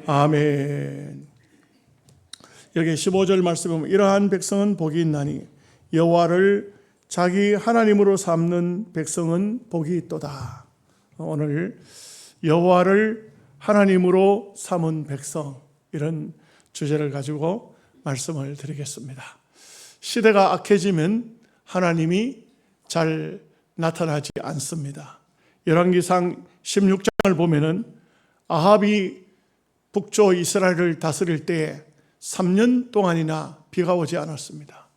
아멘. 여기 15절 말씀에 보면 이러한 백성은 복이 있나니 여호와를 자기 하나님으로 삼는 백성은 복이 있도다. 오늘 여호와를 하나님으로 삼은 백성, 이런 주제를 가지고 말씀을 드리겠습니다. 시대가 악해지면 하나님이 잘 나타나지 않습니다. 열왕기상 16장을 보면은 아합이 북쪽 이스라엘을 다스릴 때에 3년 동안이나 비가 오지 않았습니다.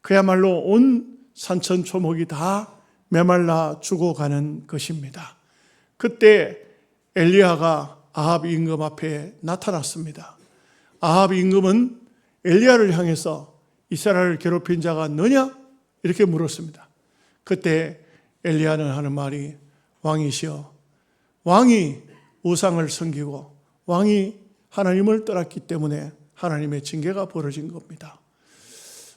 그야말로 온 산천초목이 다 메말라 죽어가는 것입니다. 그때 엘리야가 아합 임금 앞에 나타났습니다. 아합 임금은 엘리야를 향해서 이스라엘을 괴롭힌 자가 너냐? 이렇게 물었습니다. 그때 엘리야는 하는 말이 왕이시여, 왕이 우상을 섬기고 왕이 하나님을 떠났기 때문에 하나님의 징계가 벌어진 겁니다.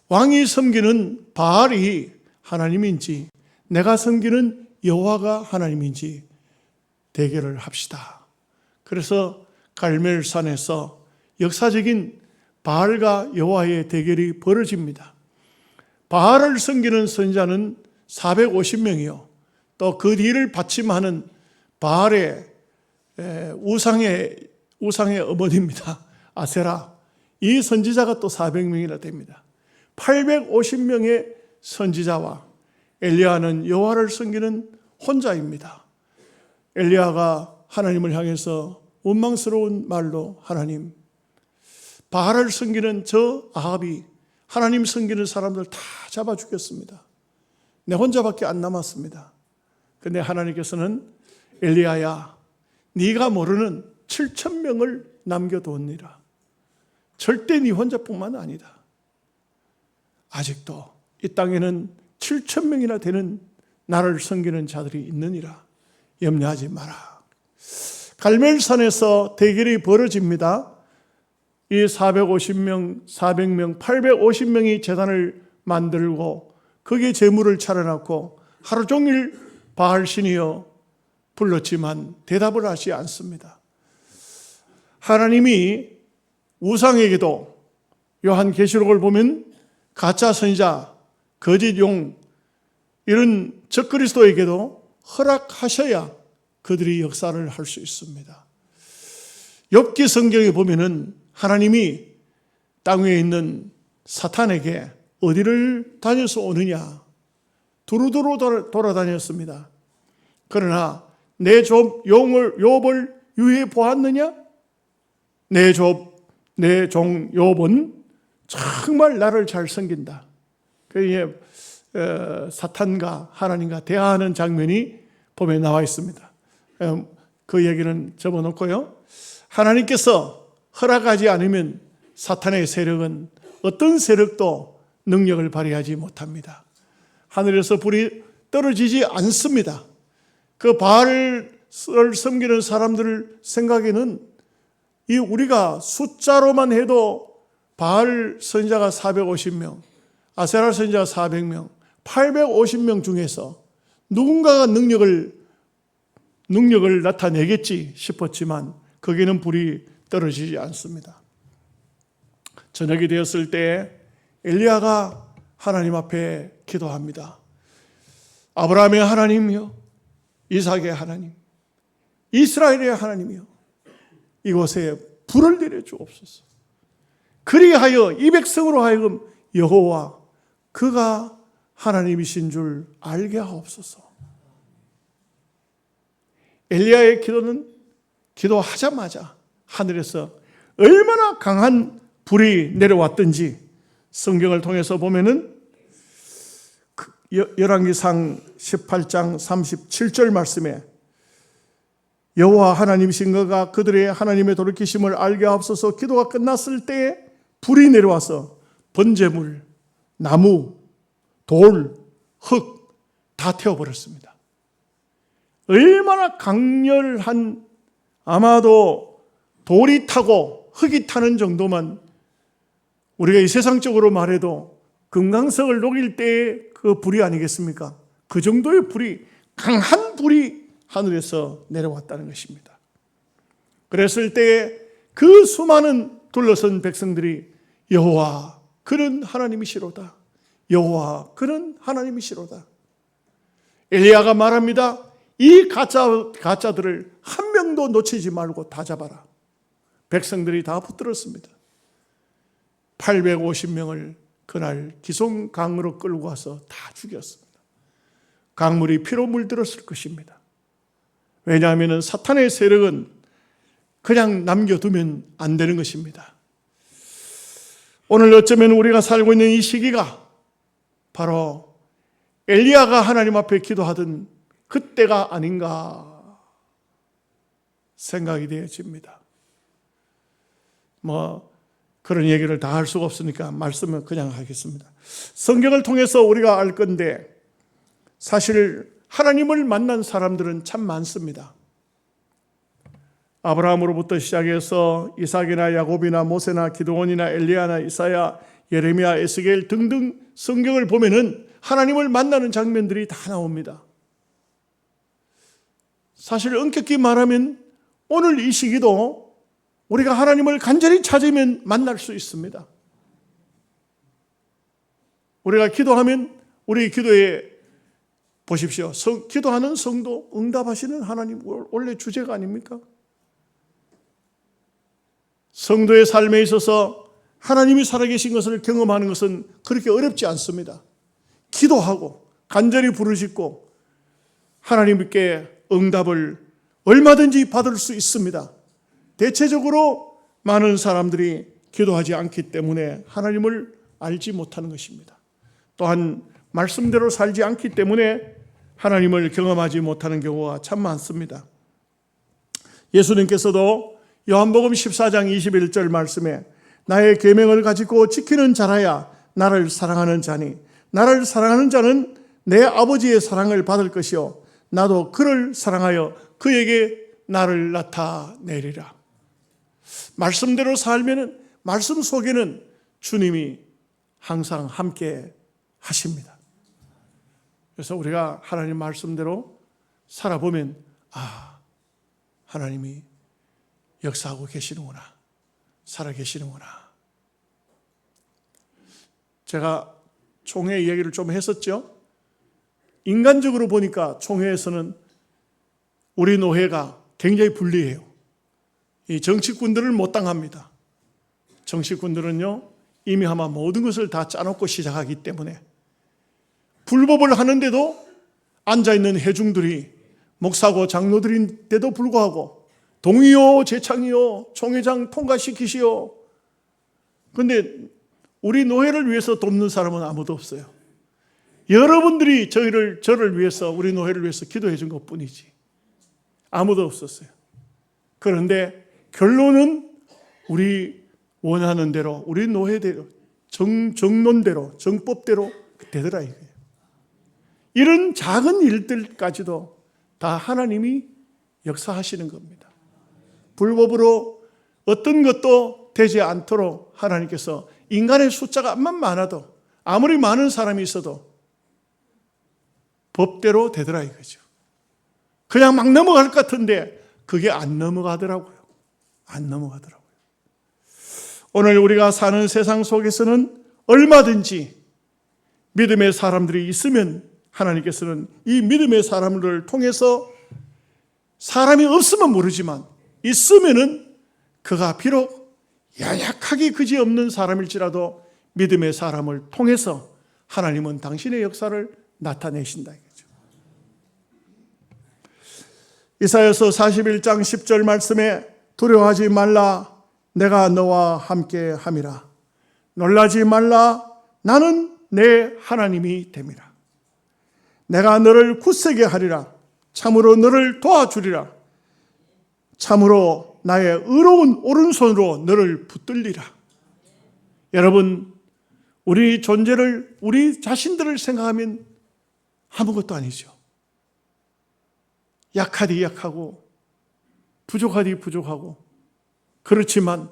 왕이 섬기는 바알이 하나님인지 내가 섬기는 여호와가 하나님인지 대결을 합시다. 그래서 갈멜산에서 역사적인 바알과 여호와의 대결이 벌어집니다. 바알을 섬기는 선지자는 450명이요. 또 그 뒤를 받침하는 바알의 우상의 어머니입니다. 아세라. 이 선지자가 또 400명이나 됩니다. 850명의 선지자와 엘리야는 여호와를 섬기는 혼자입니다. 엘리야가 하나님을 향해서 원망스러운 말로 하나님, 바알을 섬기는 저 아합이 하나님 섬기는 사람들 다 잡아 죽였습니다. 내 혼자밖에 안 남았습니다. 그런데 하나님께서는 엘리야야, 네가 모르는 7,000명을 남겨두었니라. 절대 네 혼자뿐만 아니다. 아직도 이 땅에는 7,000명이나 되는 나를 섬기는 자들이 있느니라. 염려하지 마라. 갈멜산에서 대결이 벌어집니다. 이 450명, 400명, 850명이 제단을 만들고 거기에 제물을 차려놓고 하루 종일 바알신이여 불렀지만 대답을 하지 않습니다. 하나님이 우상에게도 요한계시록을 보면 가짜 선지자, 거짓 용, 이런 적그리스도에게도 허락하셔야 그들이 역사를 할 수 있습니다. 욥기 성경에 보면은 하나님이 땅 위에 있는 사탄에게 어디를 다녀서 오느냐, 두루두루 돌아다녔습니다. 그러나 내 종 욥을 유해 보았느냐? 내 종 욥은 정말 나를 잘 섬긴다. 그게 사탄과 하나님과 대화하는 장면이 보면 나와 있습니다. 그 얘기는 접어놓고요. 하나님께서 허락하지 않으면 사탄의 세력은 어떤 세력도 능력을 발휘하지 못합니다. 하늘에서 불이 떨어지지 않습니다. 그 바알을 섬기는 사람들 생각에는 이 우리가 숫자로만 해도 바알 선지자가 450명, 아세라 선지자가 400명, 850명 중에서 누군가가 능력을 나타내겠지 싶었지만 거기는 불이 떨어지지 않습니다. 저녁이 되었을 때 엘리야가 하나님 앞에 기도합니다. 아브라함의 하나님이요, 이삭의 하나님, 이스라엘의 하나님이요, 이곳에 불을 내려 주옵소서. 그리하여 이 백성으로 하여금 여호와 그가 하나님이신 줄 알게 하옵소서. 엘리야의 기도는 기도하자마자 하늘에서 얼마나 강한 불이 내려왔든지 성경을 통해서 보면은 열왕기상 18장 37절 말씀에 여호와 하나님이신 그가 그들의 하나님의 돌이키심을 알게 하옵소서. 기도가 끝났을 때에 불이 내려와서 번제물, 나무, 돌, 흙 다 태워버렸습니다. 얼마나 강렬한, 아마도 돌이 타고 흙이 타는 정도만, 우리가 이 세상적으로 말해도 금강석을 녹일 때의 그 불이 아니겠습니까? 그 정도의 불이, 강한 불이 하늘에서 내려왔다는 것입니다. 그랬을 때에 그 수많은 둘러선 백성들이 여호와 그는 하나님이시로다. 여호와 그는 하나님이시로다. 엘리야가 말합니다. 이 가짜들을 한 명도 놓치지 말고 다 잡아라. 백성들이 다 붙들었습니다. 850명을 그날 기송강으로 끌고 와서 다 죽였습니다. 강물이 피로 물들었을 것입니다. 왜냐하면 사탄의 세력은 그냥 남겨두면 안 되는 것입니다. 오늘 어쩌면 우리가 살고 있는 이 시기가 바로 엘리야가 하나님 앞에 기도하던 그때가 아닌가 생각이 되어집니다. 그런 얘기를 다 할 수가 없으니까 말씀은 그냥 하겠습니다. 성경을 통해서 우리가 알 건데 사실 하나님을 만난 사람들은 참 많습니다. 아브라함으로부터 시작해서 이삭이나 야곱이나 모세나 기드온이나 엘리야나 이사야, 예레미야, 에스겔 등등 성경을 보면은 하나님을 만나는 장면들이 다 나옵니다. 사실 엄격히 말하면 오늘 이 시기도 우리가 하나님을 간절히 찾으면 만날 수 있습니다. 우리가 기도하면 우리 기도에 보십시오. 기도하는 성도 응답하시는 하나님 원래 주제가 아닙니까? 성도의 삶에 있어서 하나님이 살아계신 것을 경험하는 것은 그렇게 어렵지 않습니다. 기도하고 간절히 부르짖고 하나님께 응답을 얼마든지 받을 수 있습니다. 대체적으로 많은 사람들이 기도하지 않기 때문에 하나님을 알지 못하는 것입니다. 또한 말씀대로 살지 않기 때문에 하나님을 경험하지 못하는 경우가 참 많습니다. 예수님께서도 요한복음 14장 21절 말씀에 나의 계명을 가지고 지키는 자라야 나를 사랑하는 자니 나를 사랑하는 자는 내 아버지의 사랑을 받을 것이요 나도 그를 사랑하여 그에게 나를 나타내리라. 말씀대로 살면은 말씀 속에는 주님이 항상 함께 하십니다. 그래서 우리가 하나님 말씀대로 살아보면 하나님이 역사하고 계시는구나, 살아계시는구나. 제가 총회 얘기를 좀 했었죠. 인간적으로 보니까 총회에서는 우리 노회가 굉장히 불리해요. 이 정치꾼들을 못 당합니다. 정치꾼들은요 이미 아마 모든 것을 다 짜놓고 시작하기 때문에 불법을 하는데도 앉아있는 회중들이 목사고 장로들인데도 불구하고 동의요 재창이요 총회장 통과시키시오. 그런데 우리 노회를 위해서 돕는 사람은 아무도 없어요. 여러분들이 저를 위해서 우리 노회를 위해서 기도해 준 것뿐이지 아무도 없었어요. 그런데 결론은 우리 원하는 대로 우리 노회대로 정론대로 정법대로 되더라 이거예요. 이런 작은 일들까지도 다 하나님이 역사하시는 겁니다. 불법으로 어떤 것도 되지 않도록 하나님께서 인간의 숫자가 암만 많아도 아무리 많은 사람이 있어도 법대로 되더라 이거죠. 그냥 막 넘어갈 것 같은데 그게 안 넘어가더라고요. 안 넘어가더라고요. 오늘 우리가 사는 세상 속에서는 얼마든지 믿음의 사람들이 있으면 하나님께서는 이 믿음의 사람들을 통해서 사람이 없으면 모르지만 있으면은 그가 비록 연약하기 그지없는 사람일지라도 믿음의 사람을 통해서 하나님은 당신의 역사를 나타내신다 이거죠. 이사야서 41장 10절 말씀에 두려워하지 말라 내가 너와 함께 함이라 놀라지 말라 나는 내 하나님이 됨이라 내가 너를 굳세게 하리라 참으로 너를 도와주리라 참으로 나의 의로운 오른손으로 너를 붙들리라. 여러분 우리 존재를 우리 자신들을 생각하면 아무것도 아니죠. 약하디 약하고 부족하디 부족하고 그렇지만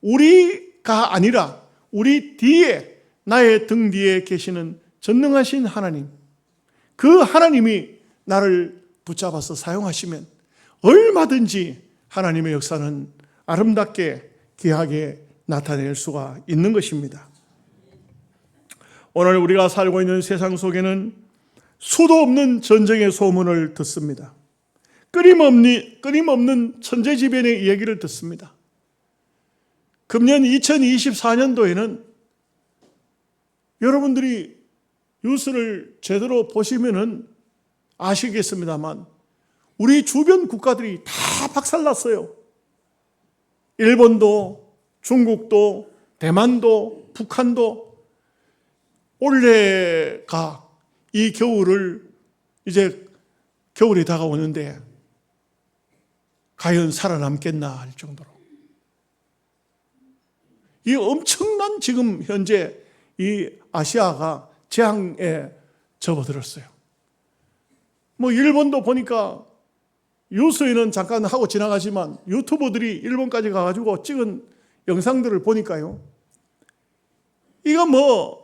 우리가 아니라 우리 뒤에 나의 등 뒤에 계시는 전능하신 하나님 그 하나님이 나를 붙잡아서 사용하시면 얼마든지 하나님의 역사는 아름답게 귀하게 나타낼 수가 있는 것입니다. 오늘 우리가 살고 있는 세상 속에는 수도 없는 전쟁의 소문을 듣습니다. 끊임없는 천재지변의 이야기를 듣습니다. 금년 2024년도에는 여러분들이 뉴스를 제대로 보시면은 아시겠습니다만 우리 주변 국가들이 다 박살났어요. 일본도, 중국도, 대만도, 북한도 올해가 이 겨울을 이제 겨울이 다가오는데 과연 살아남겠나 할 정도로 이 엄청난 지금 현재 이 아시아가 재앙에 접어들었어요. 뭐 일본도 보니까 뉴스에는 잠깐 하고 지나가지만 유튜버들이 일본까지 가가지고 찍은 영상들을 보니까요. 이거 뭐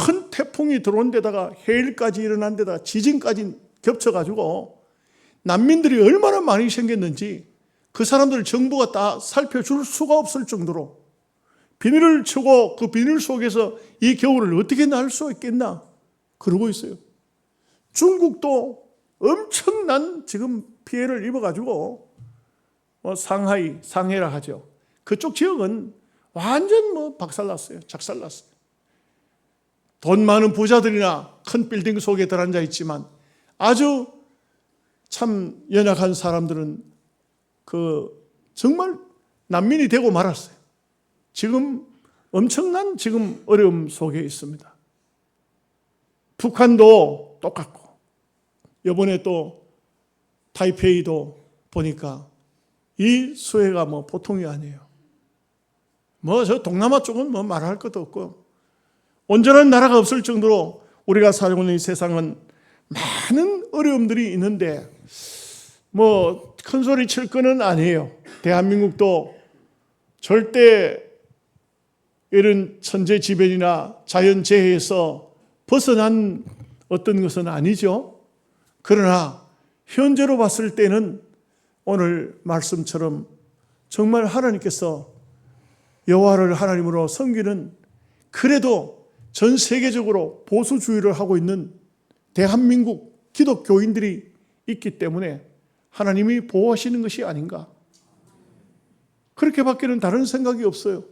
큰 태풍이 들어온 데다가 해일까지 일어난 데다가 지진까지 겹쳐가지고 난민들이 얼마나 많이 생겼는지 그 사람들 정부가 다 살펴줄 수가 없을 정도로 비닐을 치고 그 비닐 속에서 이 겨울을 어떻게 날 수 있겠나 그러고 있어요. 중국도 엄청난 지금 피해를 입어가지고 상해라 하죠. 그쪽 지역은 완전 박살났어요. 작살났어요. 돈 많은 부자들이나 큰 빌딩 속에 들어앉아 있지만 아주 참 연약한 사람들은 정말 난민이 되고 말았어요. 지금 엄청난 지금 어려움 속에 있습니다. 북한도 똑같고 이번에 또 타이페이도 보니까 이 수해가 보통이 아니에요. 저 동남아 쪽은 말할 것도 없고 온전한 나라가 없을 정도로 우리가 살고 있는 이 세상은 많은 어려움들이 있는데 큰 소리 칠 거는 아니에요. 대한민국도 절대 이런 천재지변이나 자연재해에서 벗어난 어떤 것은 아니죠. 그러나 현재로 봤을 때는 오늘 말씀처럼 정말 하나님께서 여호와를 하나님으로 섬기는 그래도 전 세계적으로 보수주의를 하고 있는 대한민국 기독교인들이 있기 때문에 하나님이 보호하시는 것이 아닌가. 그렇게밖에는 다른 생각이 없어요.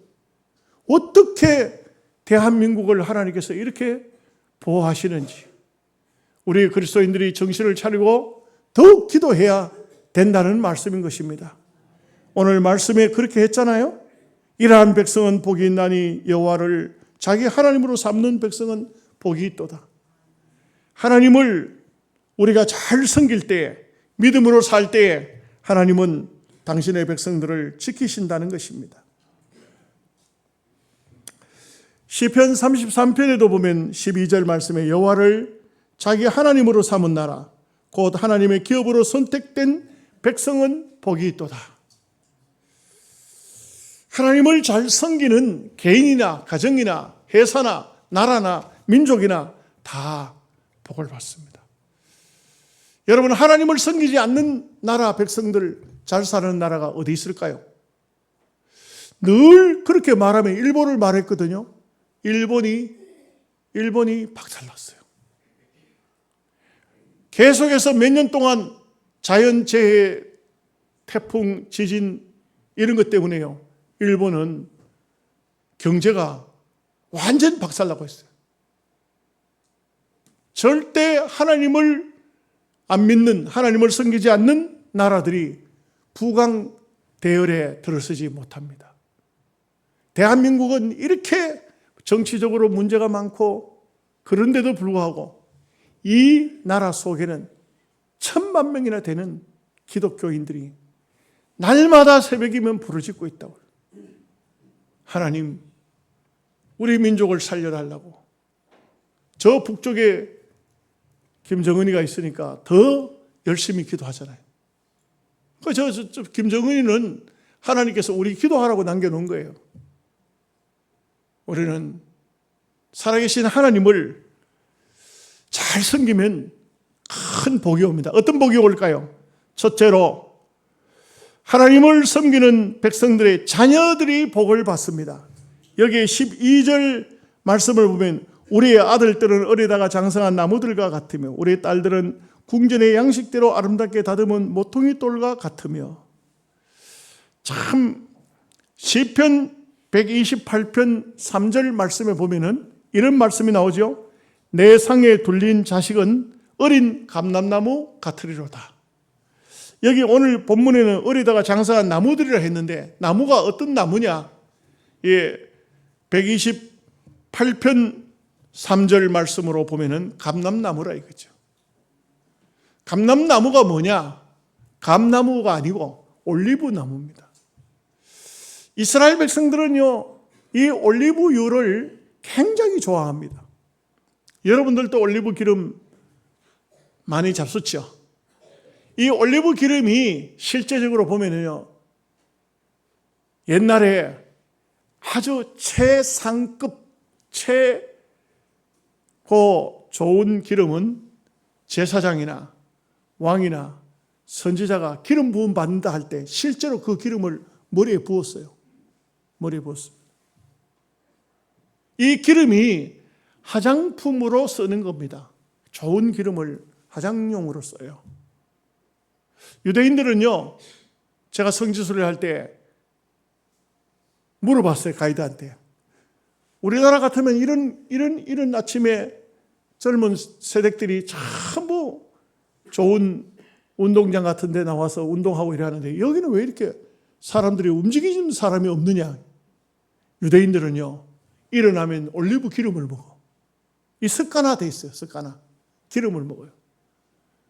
어떻게 대한민국을 하나님께서 이렇게 보호하시는지 우리 그리스도인들이 정신을 차리고 더욱 기도해야 된다는 말씀인 것입니다. 오늘 말씀에 그렇게 했잖아요. 이러한 백성은 복이 있나니 여호와를 자기 하나님으로 삼는 백성은 복이 있도다. 하나님을 우리가 잘 섬길 때, 믿음으로 살 때 하나님은 당신의 백성들을 지키신다는 것입니다. 시편 33편에도 보면 12절 말씀에 여호와를 자기 하나님으로 삼은 나라 곧 하나님의 기업으로 선택된 백성은 복이 있도다. 하나님을 잘 섬기는 개인이나 가정이나 회사나 나라나 민족이나 다 복을 받습니다. 여러분, 하나님을 섬기지 않는 나라 백성들 잘 사는 나라가 어디 있을까요? 늘 그렇게 말하면 일본을 말했거든요. 일본이 박살났어요. 계속해서 몇 년 동안 자연재해, 태풍, 지진 이런 것 때문에요. 일본은 경제가 완전 박살나고 있어요. 절대 하나님을 안 믿는, 하나님을 섬기지 않는 나라들이 부강 대열에 들어서지 못합니다. 대한민국은 이렇게 정치적으로 문제가 많고 그런데도 불구하고 이 나라 속에는 1,000만 명이나 되는 기독교인들이 날마다 새벽이면 부르짖고 있다고요. 하나님, 우리 민족을 살려달라고. 저 북쪽에 김정은이가 있으니까 더 열심히 기도하잖아요. 김정은이는 하나님께서 우리 기도하라고 남겨놓은 거예요. 우리는 살아계신 하나님을 잘 섬기면 큰 복이 옵니다. 어떤 복이 올까요? 첫째로 하나님을 섬기는 백성들의 자녀들이 복을 받습니다. 여기에 12절 말씀을 보면 우리의 아들들은 어리다가 장성한 나무들과 같으며 우리의 딸들은 궁전의 양식대로 아름답게 다듬은 모퉁이 돌과 같으며, 참 시편 128편 3절 말씀에 보면은 이런 말씀이 나오죠. 내 상에 둘린 자식은 어린 감람나무 같으리로다. 여기 오늘 본문에는 어리다가 장성한 나무들이라 했는데 나무가 어떤 나무냐? 예, 128편 3절 말씀으로 보면은 감람나무라 이거죠. 감람나무가 뭐냐? 감나무가 아니고 올리브나무입니다. 이스라엘 백성들은요, 이 올리브유를 굉장히 좋아합니다. 여러분들도 올리브 기름 많이 잡수죠? 이 올리브 기름이 실제적으로 보면요, 옛날에 아주 최상급, 최고 좋은 기름은 제사장이나 왕이나 선지자가 기름 부음 받는다 할 때 실제로 그 기름을 머리에 부었어요. 머리에 부었습니다. 이 기름이 화장품으로 쓰는 겁니다. 좋은 기름을 화장용으로 써요. 유대인들은요, 제가 성지순례 할 때 물어봤어요, 가이드한테. 우리나라 같으면 이런 아침에 젊은 세대들이 전부 좋은 운동장 같은 데 나와서 운동하고 이러는데 여기는 왜 이렇게 사람들이 움직이는 사람이 없느냐? 유대인들은요, 일어나면 올리브 기름을 먹어. 이 습관화돼 있어요, 습관화. 기름을 먹어요.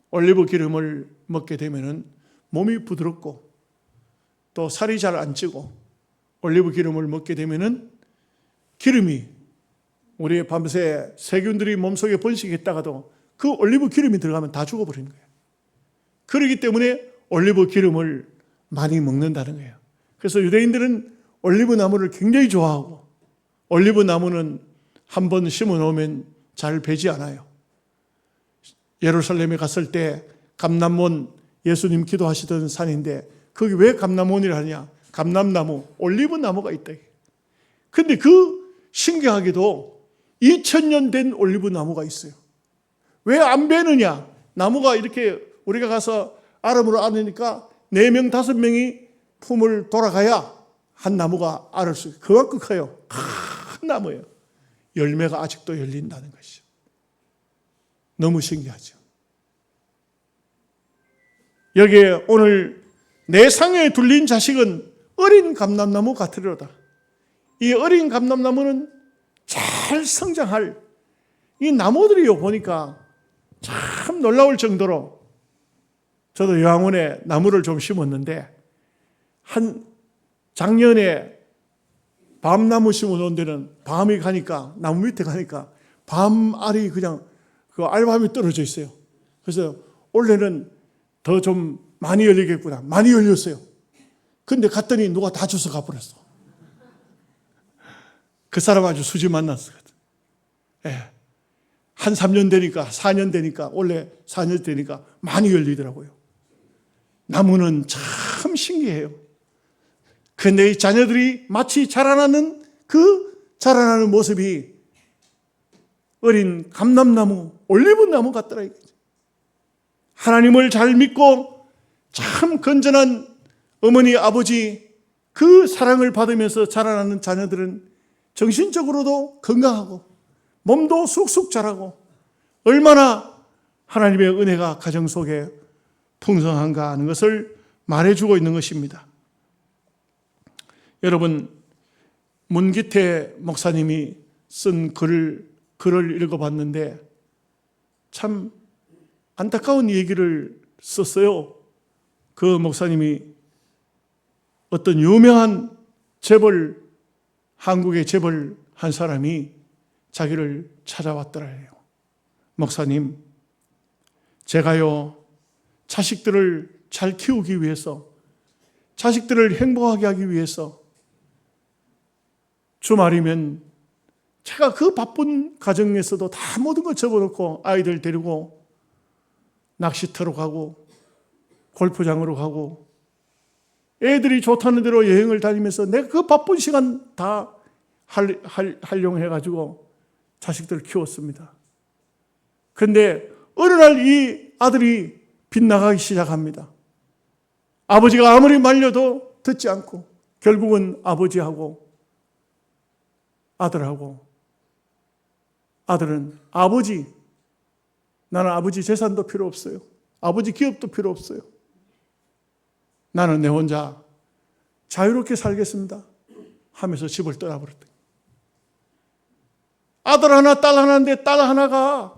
올리브 기름을 먹게 되면은 몸이 부드럽고 또 살이 잘 안 찌고, 올리브 기름을 먹게 되면은 기름이 우리의 밤새 세균들이 몸속에 번식했다가도 그 올리브 기름이 들어가면 다 죽어버리는 거예요. 그렇기 때문에 올리브 기름을 많이 먹는다는 거예요. 그래서 유대인들은 올리브 나무를 굉장히 좋아하고, 올리브 나무는 한 번 심어 놓으면 잘 배지 않아요. 예루살렘에 갔을 때 감람원, 예수님 기도하시던 산인데 거기 왜 감람원이라 하냐? 감람나무, 올리브 나무가 있다. 근데 그 신기하게도 2000년 된 올리브 나무가 있어요. 왜 안 베느냐? 나무가 이렇게 우리가 가서 아름으로 안으니까 4명, 5명이 품을 돌아가야 한 나무가 알을 수 있어요. 그만큼 커요. 큰 나무예요. 열매가 아직도 열린다는 것이죠. 너무 신기하죠. 여기에 오늘 내 상에 둘린 자식은 어린 감람나무 같으리로다. 이 어린 감람나무는 잘 성장할 이 나무들이요, 보니까 참 놀라울 정도로, 저도 요양원에 나무를 좀 심었는데 한 작년에 밤나무 심어 놓은 데는 밤이 가니까, 나무 밑에 가니까 밤알이 그냥 그 알밤이 떨어져 있어요. 그래서 올해는 더 좀 많이 열리겠구나. 많이 열렸어요. 근데 갔더니 누가 다 주워 가버렸어. 그 사람 아주 수지 만났거든. 예. 한 3년 되니까, 4년 되니까, 원래 4년 되니까 많이 열리더라고요. 나무는 참 신기해요. 근데 이 자녀들이 마치 자라나는 그 자라나는 모습이 어린 감람나무, 올리브나무 같더라 이거죠. 하나님을 잘 믿고 참 건전한 어머니, 아버지 그 사랑을 받으면서 자라나는 자녀들은 정신적으로도 건강하고 몸도 쑥쑥 자라고 얼마나 하나님의 은혜가 가정 속에 풍성한가 하는 것을 말해주고 있는 것입니다. 여러분, 문기태 목사님이 쓴 글을 읽어봤는데 참 안타까운 얘기를 썼어요. 그 목사님이 어떤 유명한 재벌, 한국의 재벌 한 사람이 자기를 찾아왔더래요. 목사님, 제가요, 자식들을 잘 키우기 위해서, 자식들을 행복하게 하기 위해서 주말이면 제가 그 바쁜 가정에서도 다 모든 걸 접어놓고 아이들 데리고 낚시터로 가고 골프장으로 가고 애들이 좋다는 대로 여행을 다니면서 내가 그 바쁜 시간 다 활용해가지고 자식들을 키웠습니다. 그런데 어느 날 이 아들이 빗나가기 시작합니다. 아버지가 아무리 말려도 듣지 않고 결국은 아버지하고 아들하고, 아들은 아버지, 나는 아버지 재산도 필요 없어요. 아버지 기업도 필요 없어요. 나는 내 혼자 자유롭게 살겠습니다 하면서 집을 떠나버렸다. 아들 하나 딸 하나인데 딸 하나가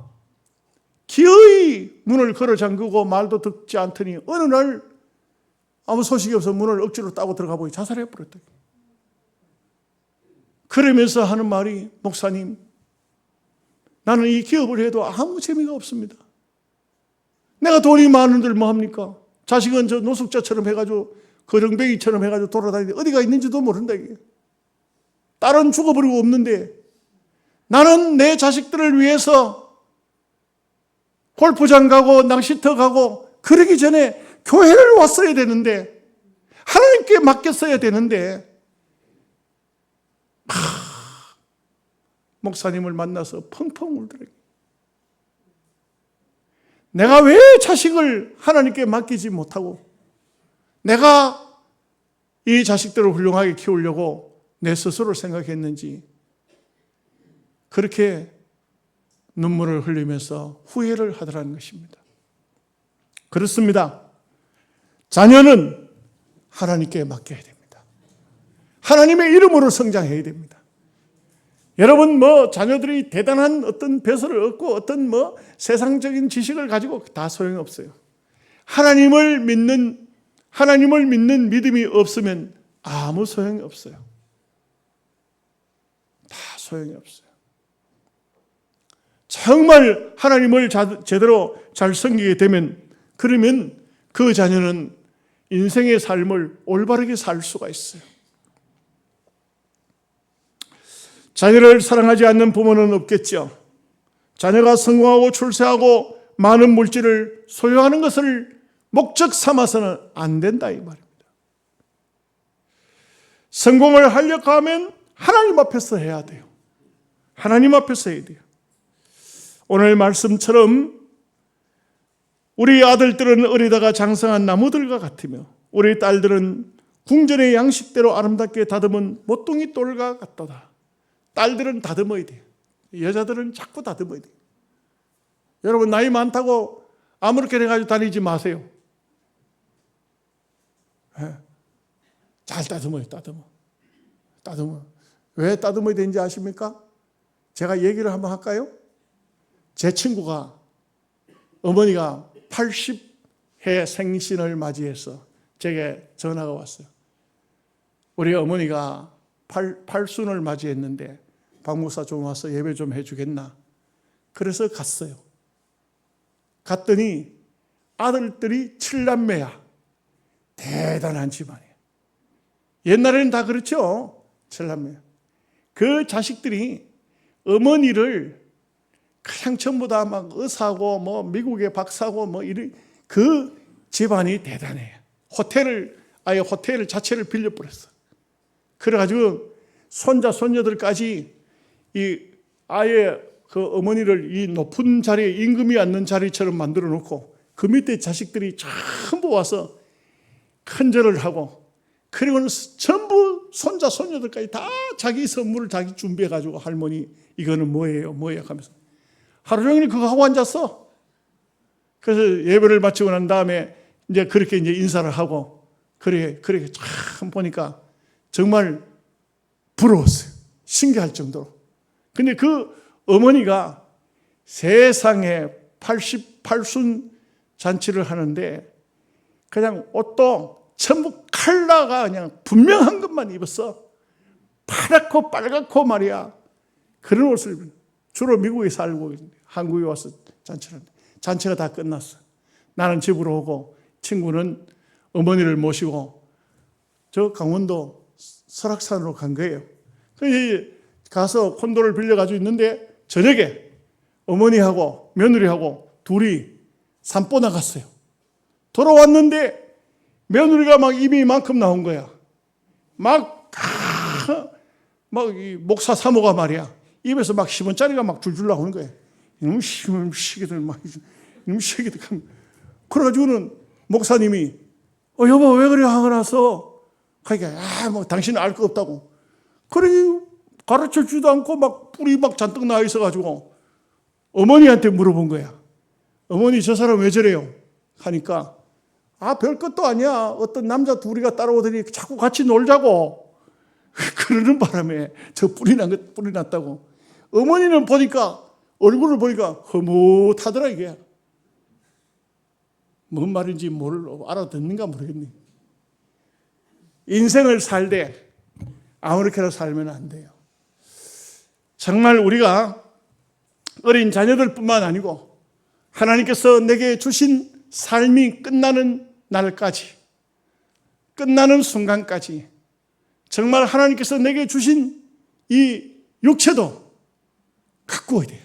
기어이 문을 걸어 잠그고 말도 듣지 않더니 어느 날 아무 소식이 없어 문을 억지로 따고 들어가 보니 자살해버렸다. 그러면서 하는 말이, 목사님, 나는 이 기업을 해도 아무 재미가 없습니다. 내가 돈이 많은들 뭐합니까? 자식은 저 노숙자처럼 해가지고 거렁뱅이처럼 해가지고 돌아다니는데 어디가 있는지도 모른다 이게. 딸은 죽어버리고 없는데 나는 내 자식들을 위해서 골프장 가고 낚시터 가고 그러기 전에 교회를 왔어야 되는데, 하나님께 맡겼어야 되는데, 목사님을 만나서 펑펑 울더래요. 내가 왜 자식을 하나님께 맡기지 못하고 내가 이 자식들을 훌륭하게 키우려고 내 스스로 생각했는지, 그렇게 눈물을 흘리면서 후회를 하더라는 것입니다. 그렇습니다. 자녀는 하나님께 맡겨야 됩니다. 하나님의 이름으로 성장해야 됩니다. 여러분, 자녀들이 대단한 어떤 배설을 얻고 어떤 세상적인 지식을 가지고 다 소용이 없어요. 하나님을 믿는 믿음이 없으면 아무 소용이 없어요. 다 소용이 없어요. 정말 하나님을 제대로 잘 섬기게 되면, 그러면 그 자녀는 인생의 삶을 올바르게 살 수가 있어요. 자녀를 사랑하지 않는 부모는 없겠죠. 자녀가 성공하고 출세하고 많은 물질을 소유하는 것을 목적 삼아서는 안 된다 이 말입니다. 성공을 하려고 하면 하나님 앞에서 해야 돼요. 하나님 앞에서 해야 돼요. 오늘 말씀처럼 우리 아들들은 어리다가 장성한 나무들과 같으며 우리 딸들은 궁전의 양식대로 아름답게 다듬은 모퉁이 돌과 같도다. 딸들은 다듬어야 돼요. 여자들은 자꾸 다듬어야 돼요. 여러분, 나이 많다고 아무렇게 해가지고 다니지 마세요. 잘 다듬어요. 다듬어. 왜 다듬어야 되는지 아십니까? 제가 얘기를 한번 할까요? 제 친구가, 어머니가 80회 생신을 맞이해서 제게 전화가 왔어요. 우리 어머니가 팔순을 맞이했는데 박 목사 좀 와서 예배 좀 해주겠나? 그래서 갔어요. 갔더니 아들들이 7남매야. 대단한 집안이에요. 옛날에는 다 그렇죠. 7남매. 그 자식들이 어머니를 그냥 전부 다 막 의사고 미국의 박사고 그 집안이 대단해요. 아예 호텔 자체를 빌려버렸어. 그래가지고 손자 손녀들까지 아예 그 어머니를 이 높은 자리에 임금이 앉는 자리처럼 만들어 놓고 그 밑에 자식들이 전부 와서 큰절을 하고, 그리고는 전부 손자 손녀들까지 다 자기 선물을 자기 준비해가지고, 할머니 이거는 뭐예요 하면서 하루 종일 그거 하고 앉았어. 그래서 예배를 마치고 난 다음에 이제 그렇게 인사를 하고, 그렇게 참 보니까 정말 부러웠어요. 신기할 정도로. 근데 그 어머니가 세상에 88순 잔치를 하는데 그냥 옷도 전부 컬러가 그냥 분명한 것만 입었어. 파랗고 빨갛고 말이야. 그런 옷을 입는. 주로 미국에 살고 한국에 와서 잔치를 하는데 잔치가 다 끝났어. 나는 집으로 오고 친구는 어머니를 모시고 저 강원도 설악산으로 간 거예요. 그래서 가서 콘도를 빌려가지고 있는데 저녁에 어머니하고 며느리하고 둘이 산보 나갔어요. 돌아왔는데 며느리가 막 입이 이만큼 나온 거야. 이 목사 사모가 말이야. 입에서 막 10원짜리가 막 줄줄 나오는 거야. 이놈 시기들 막, 이놈 시기들. 그래가지고는 목사님이, 여보, 왜 그래, 화나서? 그러니까, 뭐, 당신은 알 거 없다고. 그래, 가르쳐 주지도 않고 막 뿔이 막 잔뜩 나와 있어가지고 어머니한테 물어본 거야. 어머니, 저 사람 왜 저래요? 하니까, 별 것도 아니야. 어떤 남자 둘이가 따라오더니 자꾸 같이 놀자고. 그러는 바람에 저 뿔이 났다고. 어머니는 보니까, 얼굴을 보니까 흐뭇하더라, 이게. 뭔 말인지 알아듣는가 모르겠네. 인생을 살되 아무렇게나 살면 안 돼요. 정말 우리가 어린 자녀들뿐만 아니고 하나님께서 내게 주신 삶이 끝나는 날까지, 끝나는 순간까지 정말 하나님께서 내게 주신 이 육체도 가꾸어야 돼요.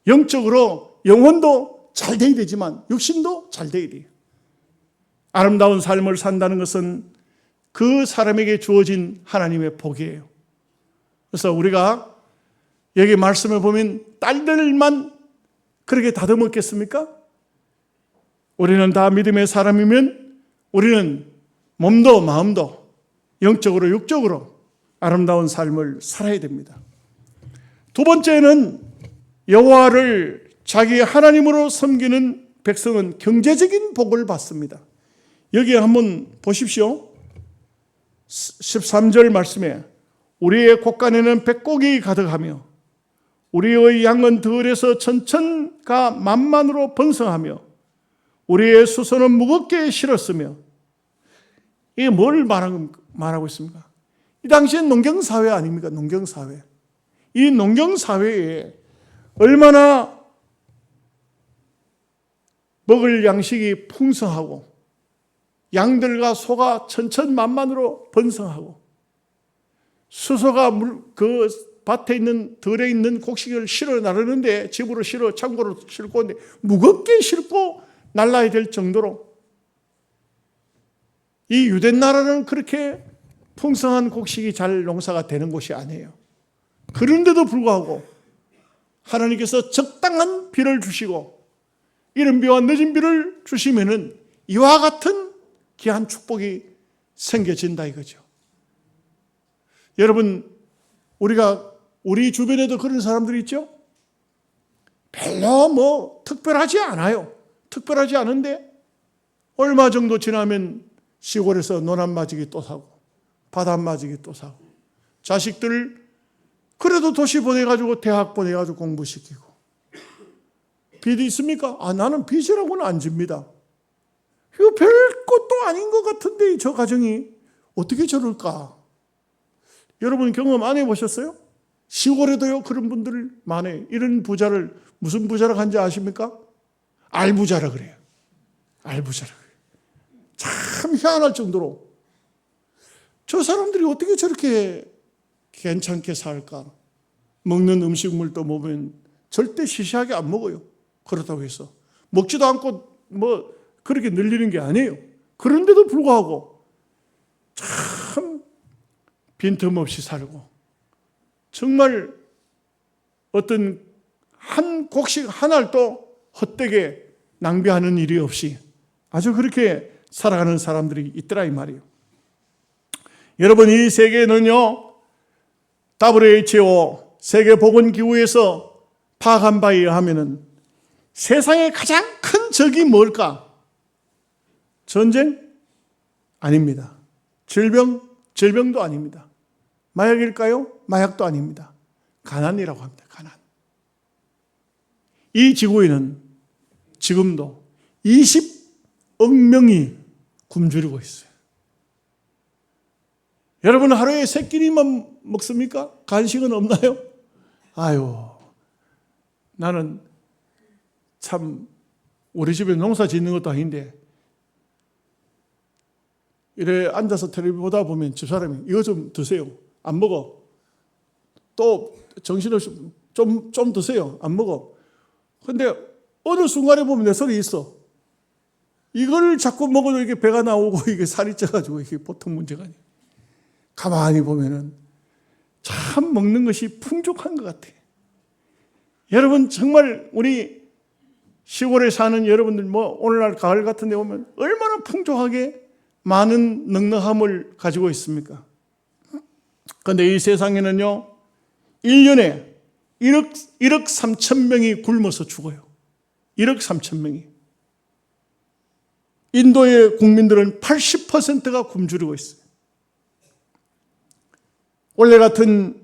영적으로 영혼도 잘 돼야 되지만 육신도 잘 돼야 돼요. 아름다운 삶을 산다는 것은 그 사람에게 주어진 하나님의 복이에요. 그래서 우리가 여기 말씀을 보면 딸들만 그렇게 다듬었겠습니까? 우리는 다 믿음의 사람이면 우리는 몸도 마음도 영적으로 육적으로 아름다운 삶을 살아야 됩니다. 두 번째는 여호와를 자기 하나님으로 섬기는 백성은 경제적인 복을 받습니다. 여기 한번 보십시오. 13절 말씀에 우리의 곳간에는 백곡이 가득하며 우리의 양은 들에서 천천과 만만으로 번성하며 우리의 수소는 무겁게 실었으며, 이게 뭘 말하고 있습니까? 이 당시엔 농경사회 아닙니까? 농경사회. 이 농경사회에 얼마나 먹을 양식이 풍성하고 양들과 소가 천천만만으로 번성하고 수소가 그 밭에 있는 들에 있는 곡식을 실어 나르는데 집으로 실어 창고로 싣고 오는데 무겁게 싣고 날라야 될 정도로 이 유대 나라는 그렇게 풍성한 곡식이 잘 농사가 되는 곳이 아니에요. 그런데도 불구하고 하나님께서 적당한 비를 주시고 이른 비와 늦은 비를 주시면은 이와 같은 귀한 축복이 생겨진다 이거죠. 여러분, 우리 주변에도 그런 사람들이 있죠? 별로 특별하지 않아요. 특별하지 않은데 얼마 정도 지나면 시골에서 논한마지기 또 사고 밭한마지기 또 사고 자식들 그래도 도시 보내가지고 대학 보내가지고 공부시키고 빚이 있습니까? 나는 빚이라고는 안 집니다. 이거 별 것도 아닌 것 같은데 저 가정이 어떻게 저럴까? 여러분 경험 안 해보셨어요? 시골에도요 그런 분들 많아요. 이런 부자를 무슨 부자라고 하는지 아십니까? 알부자라 그래요. 알부자라 그래요. 참 희한할 정도로 저 사람들이 어떻게 저렇게 괜찮게 살까? 먹는 음식물도 보면 절대 시시하게 안 먹어요. 그렇다고 해서 먹지도 않고 그렇게 늘리는 게 아니에요. 그런데도 불구하고 참 빈틈없이 살고 정말 어떤 한 곡식 한 알도 헛되게 낭비하는 일이 없이 아주 그렇게 살아가는 사람들이 있더라 이 말이에요. 여러분, 이 세계는요 WHO 세계보건기구에서 파악한 바에 의하면은 세상의 가장 큰 적이 뭘까? 전쟁? 아닙니다. 질병도 아닙니다. 마약일까요? 마약도 아닙니다. 가난이라고 합니다. 가난. 이 지구에는 지금도 20억 명이 굶주리고 있어요. 여러분 하루에 3끼니만 먹습니까? 간식은 없나요? 나는 참 우리 집에 농사 짓는 것도 아닌데 이래 앉아서 텔레비전 보다 보면 집사람이 이거 좀 드세요. 안 먹어. 또 정신없이 좀 드세요. 안 먹어. 근데 어느 순간에 보면 내 손에 있어. 이걸 자꾸 먹어도 이게 배가 나오고 이게 살이 쪄가지고 이게 보통 문제가 아니에요. 가만히 보면은 참 먹는 것이 풍족한 것 같아요. 여러분 정말 우리 시골에 사는 여러분들 오늘날 가을 같은 데 오면 얼마나 풍족하게 많은 넉넉함을 가지고 있습니까? 그런데 이 세상에는요 1년에 1억 3천 명이 굶어서 죽어요. 1억 3천 명이. 인도의 국민들은 80%가 굶주리고 있어요. 원래 같은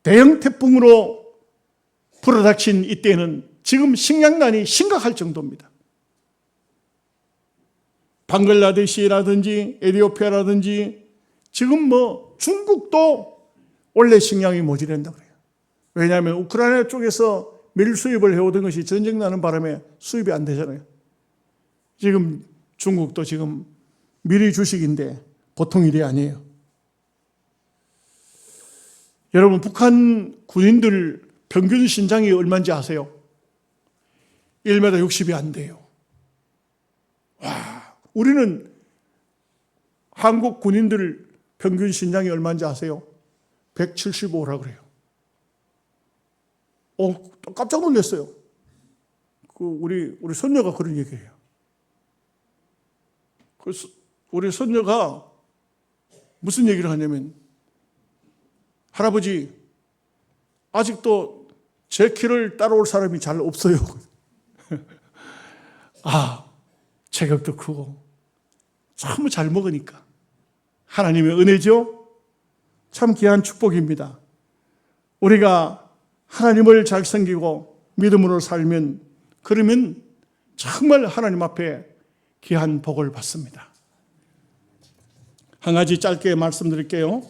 대형 태풍으로 불어닥친 이때는 지금 식량난이 심각할 정도입니다. 방글라데시라든지 에티오피아라든지 지금 중국도 원래 식량이 모자란다고 그래요. 왜냐하면 우크라이나 쪽에서 밀 수입을 해오던 것이 전쟁 나는 바람에 수입이 안 되잖아요. 지금 중국도 지금 밀이 주식인데 보통 일이 아니에요. 여러분 북한 군인들 평균 신장이 얼마인지 아세요? 1m 60이 안 돼요. 와, 우리는 한국 군인들 평균 신장이 얼마인지 아세요? 175라고 그래요. 깜짝 놀랐어요. 우리 손녀가 그런 얘기해요. 그래서 우리 손녀가 무슨 얘기를 하냐면, 할아버지 아직도 제 키를 따라올 사람이 잘 없어요. 체격도 크고 참 잘 먹으니까 하나님의 은혜죠. 참 귀한 축복입니다. 우리가 하나님을 잘 섬기고 믿음으로 살면, 그러면 정말 하나님 앞에 귀한 복을 받습니다. 한 가지 짧게 말씀드릴게요.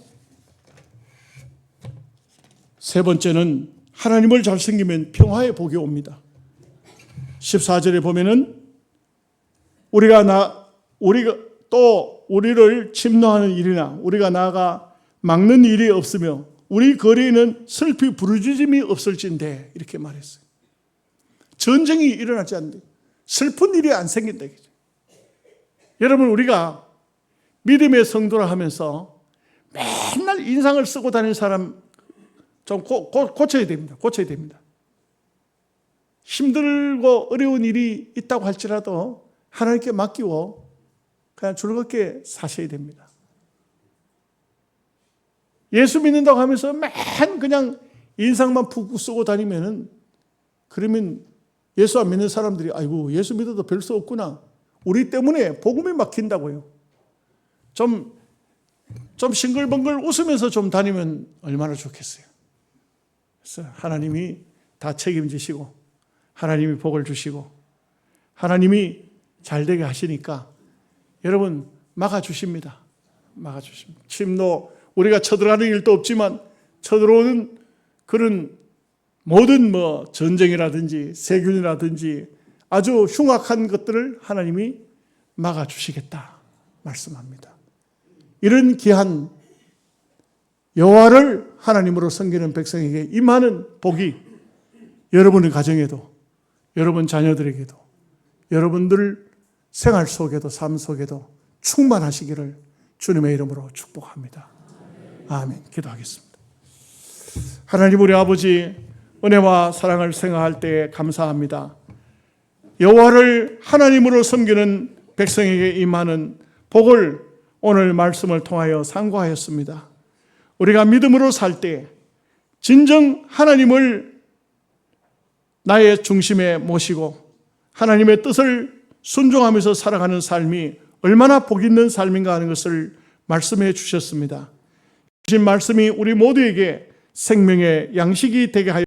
세 번째는 하나님을 잘 섬기면 평화의 복이 옵니다. 14절에 보면은 우리가 또 우리를 침노하는 일이나 우리가 나아가 막는 일이 없으며 우리 거리에는 슬피 부르짖음이 없을진데, 이렇게 말했어요. 전쟁이 일어나지 않는데 슬픈 일이 안 생긴다. 여러분, 우리가 믿음의 성도라 하면서 맨날 인상을 쓰고 다니는 사람 좀 고쳐야 됩니다. 고쳐야 됩니다. 힘들고 어려운 일이 있다고 할지라도 하나님께 맡기고 그냥 즐겁게 사셔야 됩니다. 예수 믿는다고 하면서 맨 그냥 인상만 푹푹 쓰고 다니면은, 그러면 예수 안 믿는 사람들이 아이고 예수 믿어도 별 수 없구나, 우리 때문에 복음이 막힌다고요. 좀 싱글벙글 웃으면서 좀 다니면 얼마나 좋겠어요. 그래서 하나님이 다 책임지시고 하나님이 복을 주시고 하나님이 잘되게 하시니까 여러분 막아주십니다. 막아주십니다. 침노, 우리가 쳐들어가는 일도 없지만 쳐들어오는 그런 모든 전쟁이라든지 세균이라든지 아주 흉악한 것들을 하나님이 막아주시겠다 말씀합니다. 이런 귀한 여호와를 하나님으로 섬기는 백성에게 임하는 복이 여러분의 가정에도, 여러분 자녀들에게도, 여러분들 생활 속에도, 삶 속에도 충만하시기를 주님의 이름으로 축복합니다. 아멘. 기도하겠습니다. 하나님 우리 아버지, 은혜와 사랑을 생각할 때 감사합니다. 여호와를 하나님으로 섬기는 백성에게 임하는 복을 오늘 말씀을 통하여 상고하였습니다. 우리가 믿음으로 살 때 진정 하나님을 나의 중심에 모시고 하나님의 뜻을 순종하면서 살아가는 삶이 얼마나 복 있는 삶인가 하는 것을 말씀해 주셨습니다. 주신 말씀이 우리 모두에게 생명의 양식이 되게 하여